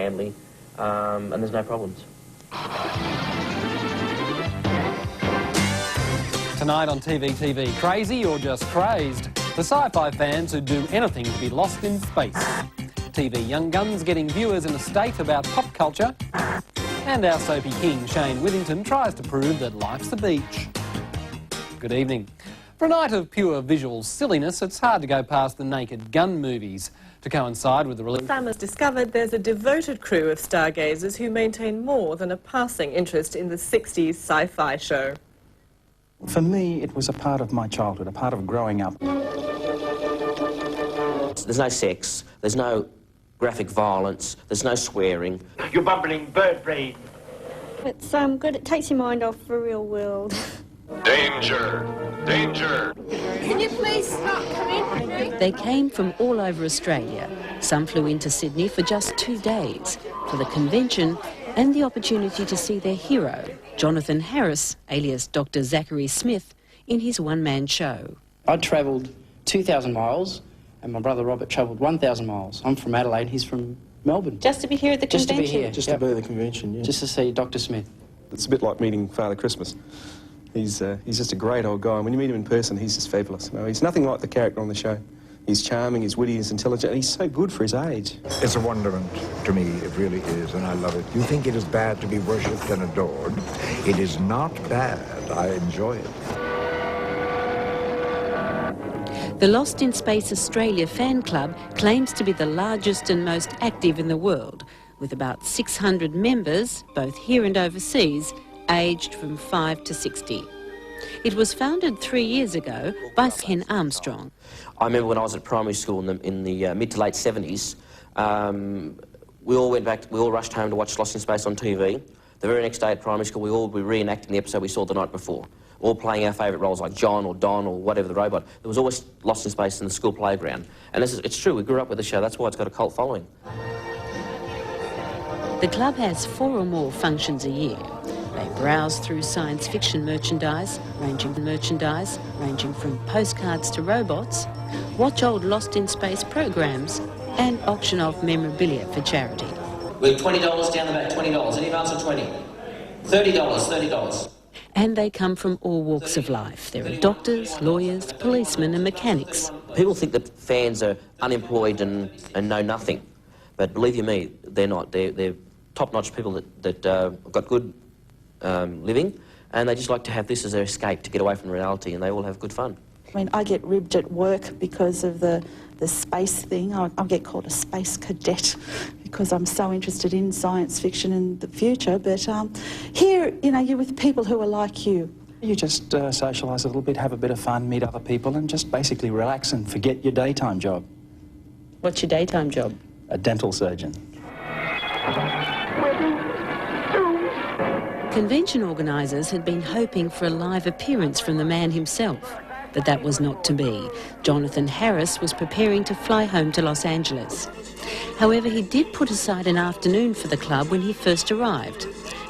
family, and there's no problems. Tonight on TVTV, crazy or just crazed? The sci-fi fans who'd do anything to be lost in space. TV Young Guns getting viewers in a state about pop culture. And our soapy king, Shane Withington, tries to prove that life's the beach. Good evening. For a night of pure visual silliness, it's hard to go past the Naked Gun movies. To coincide with the release... Sam has discovered there's a devoted crew of stargazers who maintain more than a passing interest in the 60s sci-fi show. For me, it was a part of my childhood, a part of growing up. There's no sex, there's no graphic violence, there's no swearing. You're bubbling bird brain. It's good, it takes your mind off the real world. Danger! Danger! Can you please stop coming? They came from all over Australia. Some flew into Sydney for just 2 days for the convention and the opportunity to see their hero, Jonathan Harris, alias Dr. Zachary Smith, in his one-man show. I travelled 2,000 miles and my brother Robert travelled 1,000 miles. I'm from Adelaide, he's from Melbourne. Just to be here at the convention? Just to be here. Just to be at the convention, yeah. Just to see Dr. Smith. It's a bit like meeting Father Christmas. He's just a great old guy, and when you meet him in person, he's just fabulous. You know, he's nothing like the character on the show. He's charming, he's witty, he's intelligent, and he's so good for his age. It's a wonderment to me, it really is, and I love it. You think it is bad to be worshipped and adored. It is not bad. I enjoy it. The Lost in Space Australia fan club claims to be the largest and most active in the world, with about 600 members, both here and overseas, aged from 5 to 60. It was founded 3 years ago by Ken Armstrong. I remember when I was at primary school in the mid to late 70s, we all rushed home to watch Lost in Space on TV. The very next day at primary school, we all were reenacting the episode we saw the night before, all playing our favourite roles like John or Don or whatever the robot. There was always Lost in Space in the school playground. And it's true, we grew up with the show, that's why it's got a cult following. The club has 4 or more functions a year. They browse through science fiction merchandise, ranging from postcards to robots, watch old Lost in Space programs, and auction off memorabilia for charity. We're $20 down about $20. Any answer 20? $30, $30. And they come from all walks of life. There are doctors, lawyers, policemen and mechanics. People think that fans are unemployed and know nothing. But believe you me, they're not. They're top-notch people that have got good living, and they just like to have this as their escape to get away from reality, and they all have good fun. I mean, I get ribbed at work because of the space thing. I get called a space cadet because I'm so interested in science fiction and the future. But here, you know, you're with people who are like you. You just socialise a little bit, have a bit of fun, meet other people, and just basically relax and forget your daytime job. What's your daytime job? A dental surgeon. Convention organisers had been hoping for a live appearance from the man himself, but that was not to be. Jonathan Harris was preparing to fly home to Los Angeles. However, he did put aside an afternoon for the club when he first arrived,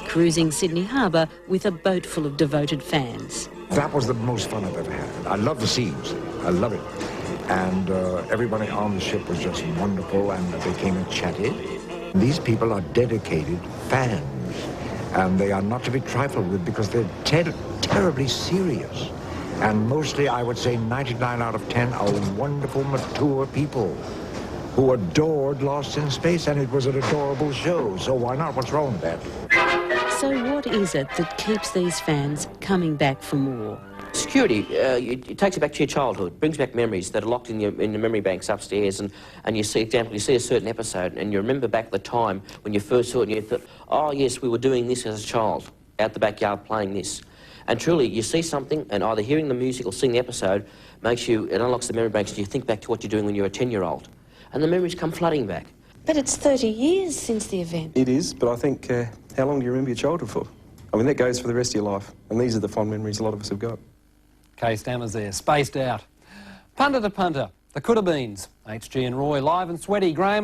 cruising Sydney Harbour with a boat full of devoted fans. That was the most fun I've ever had. I love the scenes. I love it. And everybody on the ship was just wonderful, and they came and chatted. These people are dedicated fans. And they are not to be trifled with because they're terribly serious. And mostly, I would say 99 out of 10 are wonderful, mature people who adored Lost in Space, and it was an adorable show, so why not? What's wrong with that? So what is it that keeps these fans coming back for more? Security, it takes you back to your childhood, brings back memories that are locked in the memory banks upstairs, and you see, example, you see a certain episode and you remember back the time when you first saw it and you thought, oh yes, we were doing this as a child, out the backyard playing this. And truly, you see something and either hearing the music or seeing the episode it unlocks the memory banks and you think back to what you're doing when you're a 10-year-old. And the memories come flooding back. But it's 30 years since the event. It is, but I think, how long do you remember your childhood for? I mean, that goes for the rest of your life, and these are the fond memories a lot of us have got. Kay Stammer's there, spaced out. Punter to punter, the coulda-beens. HG and Roy live and sweaty. Graham